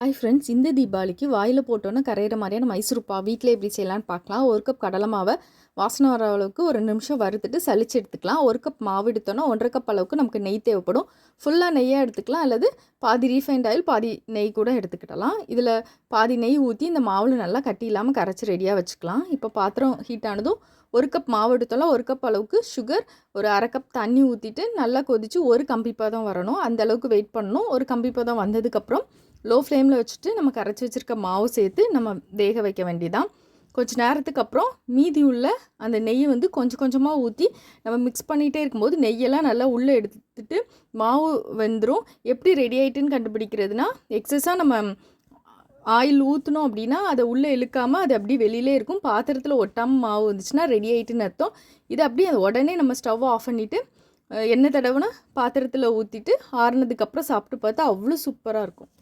Hi friends, இந்த தீபாவளிக்கு வாயில் போட்டோன்னே கரையிற மாதிரியான மைசூர்பா வீட்டில் எப்படி செய்யலான்னு பார்க்கலாம். ஒரு கப் கடலை மாவை வாசனை வர அளவுக்கு ஒரு நிமிஷம் வறுத்துட்டு சலிச்சு எடுத்துக்கலாம். ஒரு கப் மாவு எடுத்தோன்னா 1.5 கப் அளவுக்கு நமக்கு நெய் தேவைப்படும். ஃபுல்லாக நெய்யாக எடுத்துக்கலாம், அல்லது பாதி ரீஃபைண்ட் ஆயில் பாதி நெய் கூட எடுத்துக்கிடலாம். இதில் பாதி நெய் ஊற்றி இந்த மாவில் நல்லா கட்டி இல்லாமல் கரைச்சி ரெடியாக வச்சுக்கலாம். இப்போ பாத்திரம் ஹீட் ஆனதும் 1 கப் மாவு எடுத்தோம்னா 1 கப் அளவுக்கு சுகர், ஒரு 1/2 கப் தண்ணி ஊற்றிட்டு நல்லா கொதித்து ஒரு கம்பி பதம் வரணும். அந்த அளவுக்கு வெயிட் பண்ணணும். ஒரு கம்பி பதம் வந்ததுக்கப்புறம் லோ ஃப்ளேமில் வச்சுட்டு நம்ம கரைச்சி வச்சுருக்க மாவு சேர்த்து நம்ம வேக வைக்க வேண்டியதான். கொஞ்சம் நேரத்துக்கு அப்புறம் மீதி உள்ள அந்த நெய்யை வந்து கொஞ்சம் கொஞ்சமாக ஊற்றி நம்ம மிக்ஸ் பண்ணிகிட்டே இருக்கும்போது நெய்யெல்லாம் நல்லா உள்ளே எடுத்துட்டு மாவு வெந்துடும். எப்படி ரெடி ஆகிட்டுன்னு கண்டுபிடிக்கிறதுனா, எக்ஸஸாக நம்ம ஆயில் ஊற்றினோம் அப்படின்னா அதை உள்ளே இழுக்காமல் அது அப்படியே வெளியிலே இருக்கும். பாத்திரத்தில் ஒட்டாமல் மாவு வந்துச்சுன்னா ரெடி ஆகிட்டுன்னு அர்த்தம். இது அப்படியே அது உடனே நம்ம ஸ்டவ் ஆஃப் பண்ணிவிட்டு எண்ணெய் தடவைனா பாத்திரத்தில் ஊற்றிட்டு ஆறுனதுக்கப்புறம் சாப்பிட்டு பார்த்தா அவ்வளோ சூப்பராக இருக்கும்.